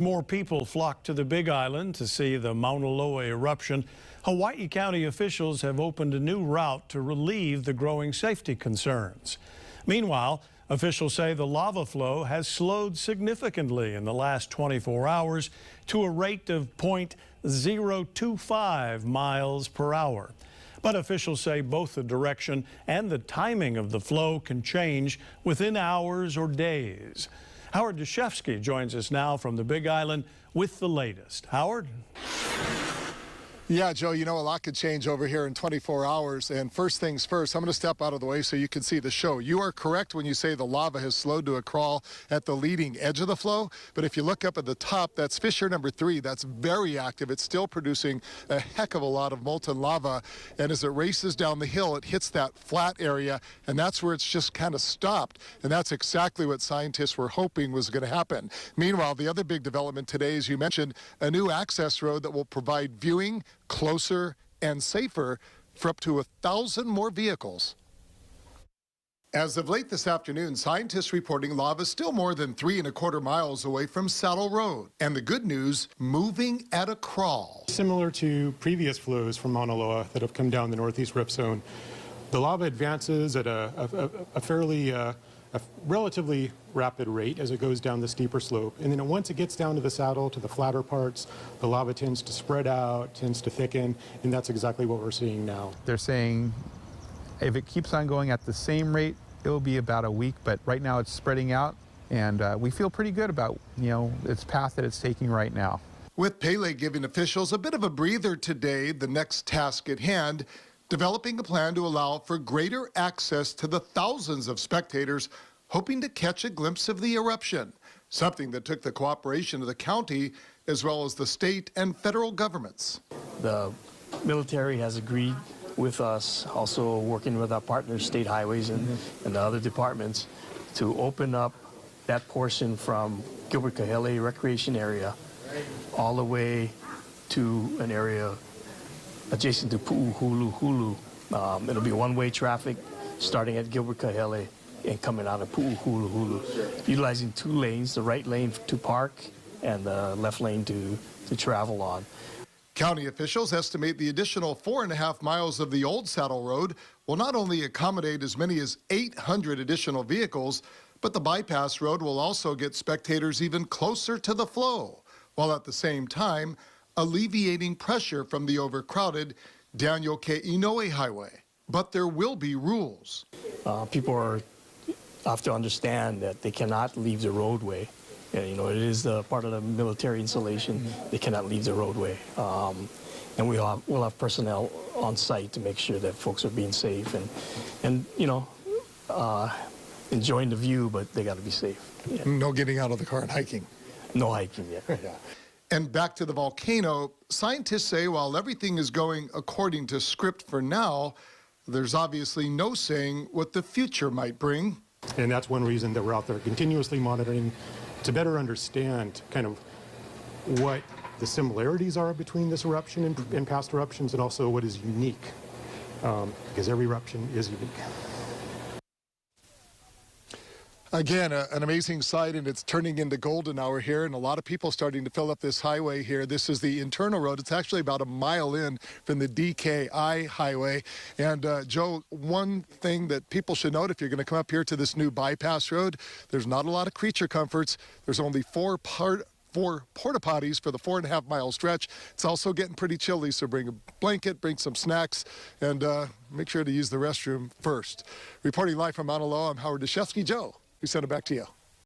More people flocked to the Big Island to see the Mauna Loa eruption. Hawaii County officials have opened a new route to relieve the growing safety concerns. Meanwhile, officials say the lava flow has slowed significantly in the last 24 hours to a rate of 0.025 miles per hour. But officials say both the direction and the timing of the flow can change within hours or days. Howard Deshefsky joins us now from the Big Island with the latest. Howard? Yeah, Joe, you know, a lot could change over here in 24 hours. And first things first, I'm going to step out of the way so you can see the show. You are correct when you say the lava has slowed to a crawl at the leading edge of the flow. But if you look up at the top, that's fissure number 3. That's very active. It's still producing a heck of a lot of molten lava. And as it races down the hill, it hits that flat area. And that's where it's just kind of stopped. And that's exactly what scientists were hoping was going to happen. Meanwhile, the other big development today, as you mentioned, a new access road that will provide viewing closer and safer for up to 1,000 more vehicles. As of late this afternoon, scientists reporting lava still more than 3¼ miles away from Saddle Road. And the good news, moving at a crawl. Similar to previous flows from Mauna Loa that have come down the northeast rift zone, the lava advances at a relatively rapid rate as it goes down the steeper slope. And then once it gets down to the saddle, to the flatter parts, the lava tends to spread out, tends to thicken, and that's exactly what we're seeing now. They're saying if it keeps on going at the same rate, it'll be about a week, but right now it's spreading out, and we feel pretty good about, its path that it's taking right now. With Pele giving officials a bit of a breather today, the next task at hand, developing a plan to allow for greater access to the thousands of spectators hoping to catch a glimpse of the eruption, something that took the cooperation of the county as well as the state and federal governments. The military has agreed with us, also working with our partners, State Highways and the other departments, to open up that portion from Gilbert Kahele Recreation Area all the way to an area adjacent to Pu'uhuluhulu. It'll be one-way traffic starting at Gilbert Kahele and coming out of Pu'uhuluhulu, utilizing 2 lanes, the right lane to park and the left lane to travel on. County officials estimate the additional 4½ miles of the old Saddle Road will not only accommodate as many as 800 additional vehicles, but the bypass road will also get spectators even closer to the flow, while at the same time alleviating pressure from the overcrowded Daniel K. Inouye Highway. But there will be rules. People have to understand that they cannot leave the roadway. It is part of the military installation. They cannot leave the roadway. And we'll have personnel on site to make sure that folks are being safe and enjoying the view, but they got to be safe. Yeah. No getting out of the car and hiking. No hiking yet. Yeah. And back to the volcano, scientists say while everything is going according to script for now, there's obviously no saying what the future might bring. And that's one reason that we're out there continuously monitoring to better understand kind of what the similarities are between this eruption and past eruptions, and also what is unique, because every eruption is unique. Again, an amazing sight, and it's turning into golden hour here, and a lot of people starting to fill up this highway here. This is the internal road. It's actually about a mile in from the DKI highway. And Joe, one thing that people should note if you're going to come up here to this new bypass road, there's not a lot of creature comforts. There's only 4 porta potties for the 4½ mile stretch. It's also getting pretty chilly, so bring a blanket, bring some snacks, and make sure to use the restroom first. Reporting live from Mauna Loa, I'm Howard Deshefsky. Joe, we send it back to you.